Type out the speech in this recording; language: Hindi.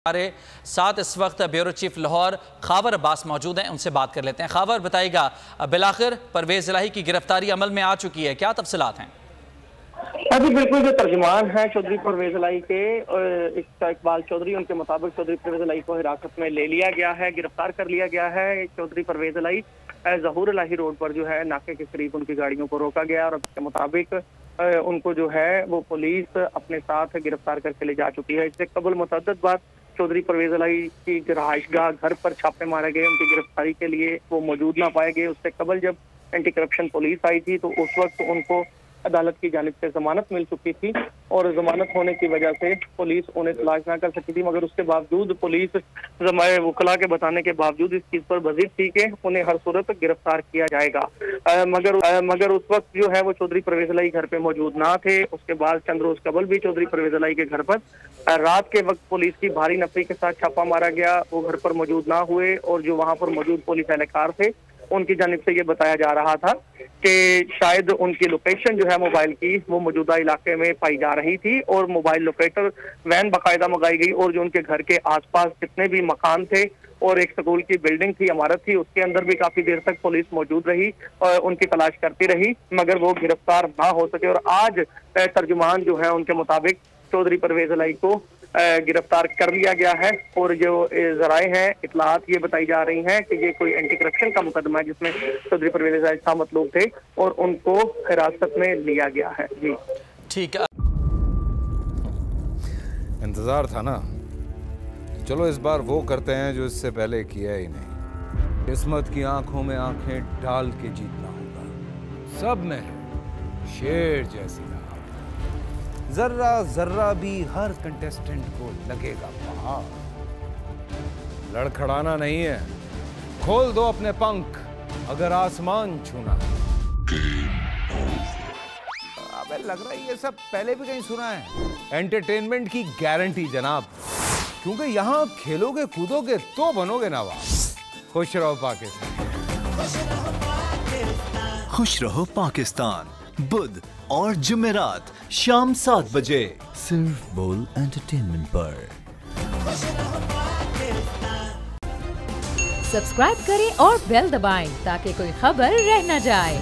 हमारे साथ इस वक्त ब्यूरो चीफ लाहौर खावर अब्बास मौजूद हैं, उनसे बात कर लेते हैं। खावर, बताइएगा, बिलाखिर परवेज इलाही की गिरफ्तारी अमल में आ चुकी है, क्या तफसीलात हैं? जी बिल्कुल, जो तर्जुमान हैं चौधरी परवेज इलाही के इकबाल चौधरी, उनके मुताबिक चौधरी परवेज इलाही को हिरासत में ले लिया गया है, गिरफ्तार कर लिया गया है। चौधरी परवेज इलाही ज़हूर इलाही रोड पर जो है नाके के करीब उनकी गाड़ियों को रोका गया और उसके मुताबिक उनको जो है वो पुलिस अपने साथ गिरफ्तार करके ले जा चुकी है। इससे कबल मुतअद्दिद बार चौधरी परवेज इलाही की रहायशगाह घर पर छापे मारे गए, उनकी गिरफ्तारी के लिए वो मौजूद ना पाए गए। उससे कबल जब एंटी करप्शन पुलिस आई थी तो उस वक्त उनको अदालत की जानिब से जमानत मिल चुकी थी और जमानत होने की वजह से पुलिस उन्हें तलाश ना कर सकी थी, मगर उसके बावजूद पुलिस वकला के बताने के बावजूद इस चीज पर बजीर थी कि उन्हें हर सूरत गिरफ्तार किया जाएगा। मगर उस वक्त जो है वो चौधरी परवेज इलाही घर पे मौजूद ना थे। उसके बाद चंद रोज कबल भी चौधरी परवेज इलाही के घर पर रात के वक्त पुलिस की भारी नफरी के साथ छापा मारा गया। वो घर पर मौजूद ना हुए और जो वहां पर मौजूद पुलिस एहलकार थे उनकी जानिब से ये बताया जा रहा था कि शायद उनकी लोकेशन जो है मोबाइल की वो मौजूदा इलाके में पाई जा रही थी और मोबाइल लोकेटर वैन बाकायदा मंगाई गई और जो उनके घर के आसपास जितने भी मकान थे और एक स्कूल की बिल्डिंग थी, इमारत थी, उसके अंदर भी काफी देर तक पुलिस मौजूद रही और उनकी तलाश करती रही, मगर वो गिरफ्तार ना हो सके। और आज तर्जुमान जो है उनके मुताबिक चौधरी परवेज इलाही को गिरफ्तार कर लिया गया है और जो जराए हैं इतलात ये बताई जा रही हैं कि ये कोई एंटी करप्शन का मुकदमा है जिसमें चौधरी परवेज इलाही शामिल लोग थे और उनको हिरासत में लिया गया है। जी ठीक है, इंतजार था ना, चलो इस बार वो करते हैं जो इससे पहले किया ही नहीं। किस्मत की आंखों में आंखें डाल के जीतना होगा। सब में शेर जैसी जर्रा जर्रा भी हर कंटेस्टेंट को लगेगा पहाड़। लड़खड़ाना नहीं है, खोल दो अपने पंख अगर आसमान छूना है। अबे लग रहा है ये सब पहले भी कहीं सुना है। एंटरटेनमेंट की गारंटी जनाब, क्योंकि यहां खेलोगे कूदोगे तो बनोगे नवाब। खुश रहो पाकिस्तान। खुश रहो पाकिस्तान, बुध और जुमेरात शाम 7 बजे सिर्फ बोल एंटरटेनमेंट पर। सब्सक्राइब करें और बेल दबाएं ताकि कोई खबर रह न जाए।